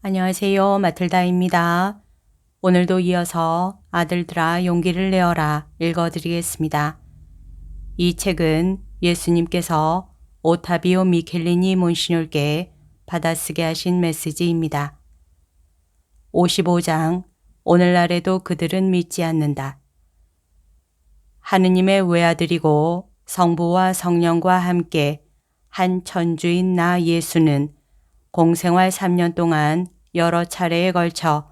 안녕하세요. 마틀다입니다. 오늘도 이어서 아들들아 용기를 내어라 읽어드리겠습니다. 이 책은 예수님께서 오타비오 미켈리니 몬시뇰께 받아쓰게 하신 메시지입니다. 55장 오늘날에도 그들은 믿지 않는다. 하느님의 외아들이고 성부와 성령과 함께 한 천주인 나 예수는 공생활 3년 동안 여러 차례에 걸쳐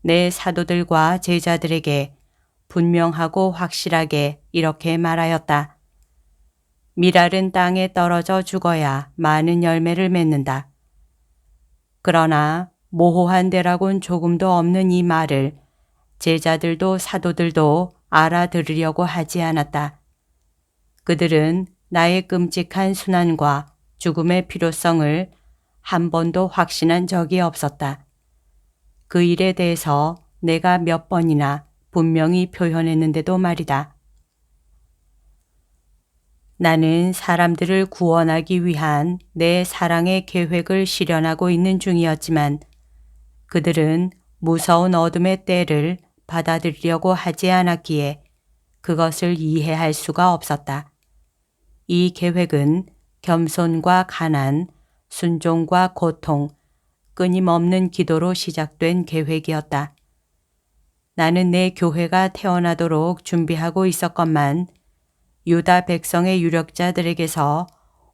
내 사도들과 제자들에게 분명하고 확실하게 이렇게 말하였다. 밀알은 땅에 떨어져 죽어야 많은 열매를 맺는다. 그러나 모호한 데라곤 조금도 없는 이 말을 제자들도 사도들도 알아들으려고 하지 않았다. 그들은 나의 끔찍한 순환과 죽음의 필요성을 한 번도 확신한 적이 없었다. 그 일에 대해서 내가 몇 번이나 분명히 표현했는데도 말이다. 나는 사람들을 구원하기 위한 내 사랑의 계획을 실현하고 있는 중이었지만 그들은 무서운 어둠의 때를 받아들이려고 하지 않았기에 그것을 이해할 수가 없었다. 이 계획은 겸손과 가난, 순종과 고통, 끊임없는 기도로 시작된 계획이었다. 나는 내 교회가 태어나도록 준비하고 있었건만 유다 백성의 유력자들에게서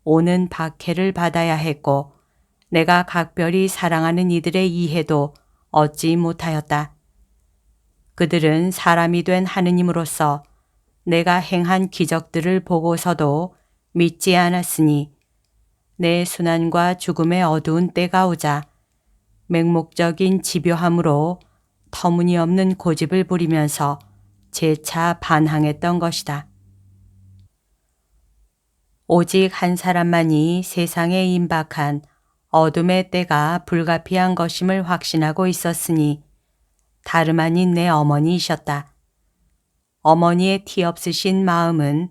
오는 박해를 받아야 했고 내가 각별히 사랑하는 이들의 이해도 얻지 못하였다. 그들은 사람이 된 하느님으로서 내가 행한 기적들을 보고서도 믿지 않았으니 내 순환과 죽음의 어두운 때가 오자 맹목적인 집요함으로 터무니없는 고집을 부리면서 재차 반항했던 것이다. 오직 한 사람만이 세상에 임박한 어둠의 때가 불가피한 것임을 확신하고 있었으니 다름 아닌 내 어머니이셨다. 어머니의 티 없으신 마음은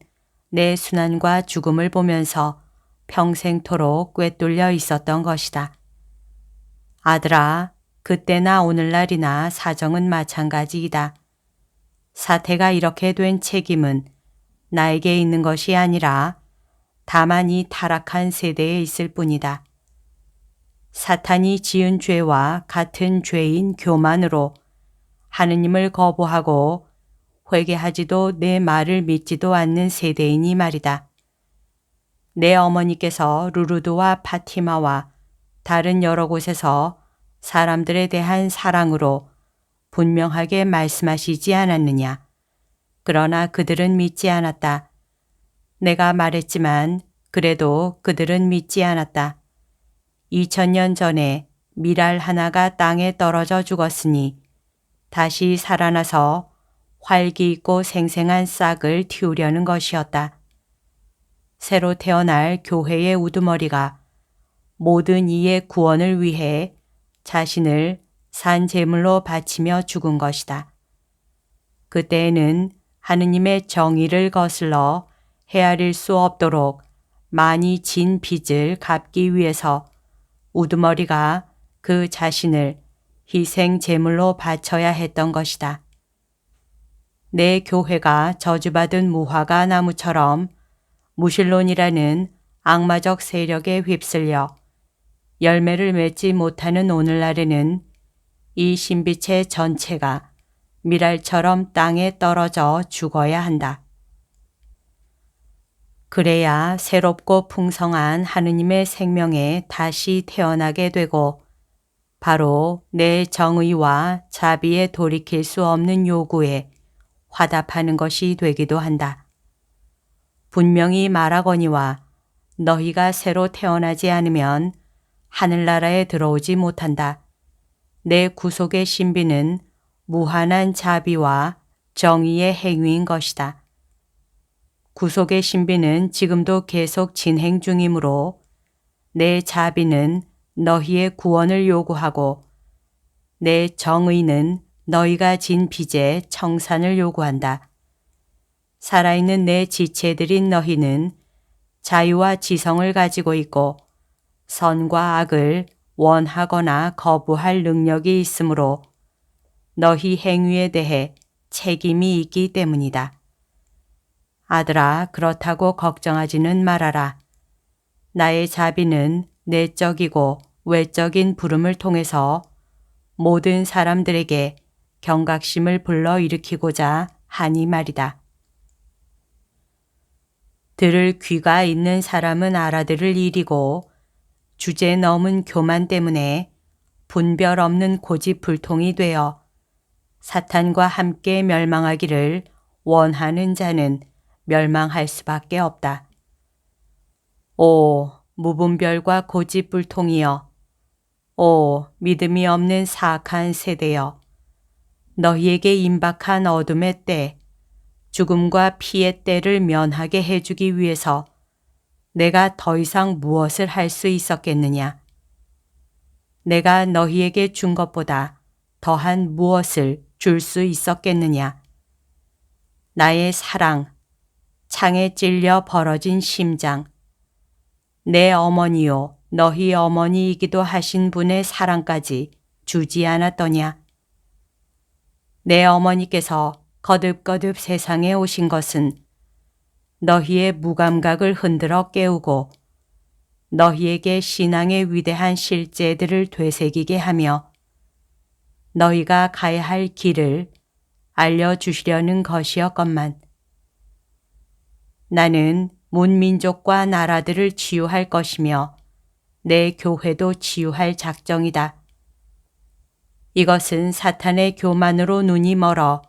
내 순환과 죽음을 보면서 평생토록 꿰뚫려 있었던 것이다. 아들아, 그때나 오늘날이나 사정은 마찬가지이다. 사태가 이렇게 된 책임은 나에게 있는 것이 아니라 다만 이 타락한 세대에 있을 뿐이다. 사탄이 지은 죄와 같은 죄인 교만으로 하느님을 거부하고 회개하지도 내 말을 믿지도 않는 세대이니 말이다. 내 어머니께서 루르드와 파티마와 다른 여러 곳에서 사람들에 대한 사랑으로 분명하게 말씀하시지 않았느냐. 그러나 그들은 믿지 않았다. 내가 말했지만 그래도 그들은 믿지 않았다. 2000년 전에 밀알 하나가 땅에 떨어져 죽었으니 다시 살아나서 활기 있고 생생한 싹을 틔우려는 것이었다. 새로 태어날 교회의 우두머리가 모든 이의 구원을 위해 자신을 산 제물로 바치며 죽은 것이다. 그때에는 하느님의 정의를 거슬러 헤아릴 수 없도록 많이 진 빚을 갚기 위해서 우두머리가 그 자신을 희생 제물로 바쳐야 했던 것이다. 내 교회가 저주받은 무화과 나무처럼 무실론이라는 악마적 세력에 휩쓸려 열매를 맺지 못하는 오늘날에는 이 신비체 전체가 밀알처럼 땅에 떨어져 죽어야 한다. 그래야 새롭고 풍성한 하느님의 생명에 다시 태어나게 되고 바로 내 정의와 자비에 돌이킬 수 없는 요구에 화답하는 것이 되기도 한다. 분명히 말하거니와 너희가 새로 태어나지 않으면 하늘나라에 들어오지 못한다. 내 구속의 신비는 무한한 자비와 정의의 행위인 것이다. 구속의 신비는 지금도 계속 진행 중이므로 내 자비는 너희의 구원을 요구하고 내 정의는 너희가 진 빚의 청산을 요구한다. 살아있는 내 지체들인 너희는 자유와 지성을 가지고 있고 선과 악을 원하거나 거부할 능력이 있으므로 너희 행위에 대해 책임이 있기 때문이다. 아들아, 그렇다고 걱정하지는 말아라. 나의 자비는 내적이고 외적인 부름을 통해서 모든 사람들에게 경각심을 불러일으키고자 하니 말이다. 들을 귀가 있는 사람은 알아들을 일이고 주제 넘은 교만 때문에 분별 없는 고집불통이 되어 사탄과 함께 멸망하기를 원하는 자는 멸망할 수밖에 없다. 오, 무분별과 고집불통이여! 오, 믿음이 없는 사악한 세대여! 너희에게 임박한 어둠의 때, 죽음과 피의 때를 면하게 해주기 위해서 내가 더 이상 무엇을 할 수 있었겠느냐? 내가 너희에게 준 것보다 더한 무엇을 줄 수 있었겠느냐? 나의 사랑, 창에 찔려 벌어진 심장, 내 어머니요 너희 어머니이기도 하신 분의 사랑까지 주지 않았더냐? 내 어머니께서 거듭거듭 세상에 오신 것은 너희의 무감각을 흔들어 깨우고 너희에게 신앙의 위대한 실제들을 되새기게 하며 너희가 가야 할 길을 알려주시려는 것이었건만 나는 문민족과 나라들을 치유할 것이며 내 교회도 치유할 작정이다. 이것은 사탄의 교만으로 눈이 멀어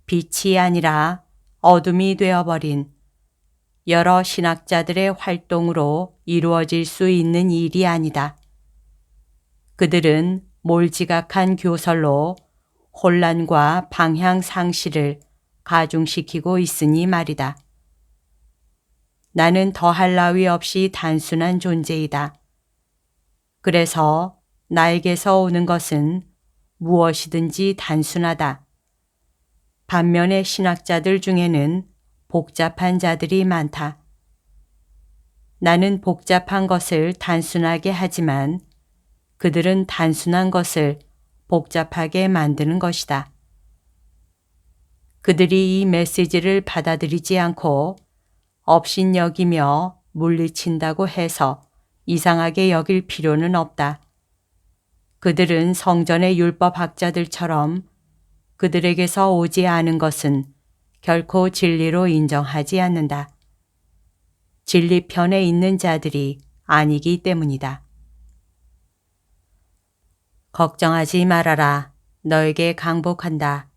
빛이 아니라 어둠이 되어버린 여러 신학자들의 활동으로 이루어질 수 있는 일이 아니다. 그들은 몰지각한 교설로 혼란과 방향 상실을 가중시키고 있으니 말이다. 나는 더할 나위 없이 단순한 존재이다. 그래서 나에게서 오는 것은 무엇이든지 단순하다. 반면에 신학자들 중에는 복잡한 자들이 많다. 나는 복잡한 것을 단순하게 하지만 그들은 단순한 것을 복잡하게 만드는 것이다. 그들이 이 메시지를 받아들이지 않고 업신여기며 물리친다고 해서 이상하게 여길 필요는 없다. 그들은 성전의 율법학자들처럼 그들에게서 오지 않은 것은 결코 진리로 인정하지 않는다. 진리 편에 있는 자들이 아니기 때문이다. 걱정하지 말아라. 너에게 강복한다.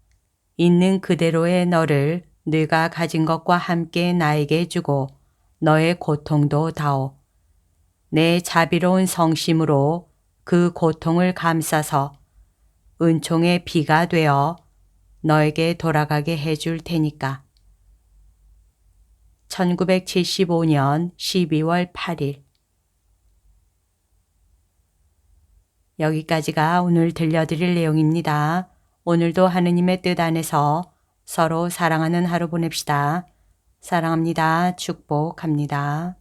있는 그대로의 너를 네가 가진 것과 함께 나에게 주고 너의 고통도 다오. 내 자비로운 성심으로 그 고통을 감싸서 은총의 비가 되어 너에게 돌아가게 해줄 테니까. 1975년 12월 8일. 여기까지가 오늘 들려드릴 내용입니다. 오늘도 하느님의 뜻 안에서 서로 사랑하는 하루 보냅시다. 사랑합니다. 축복합니다.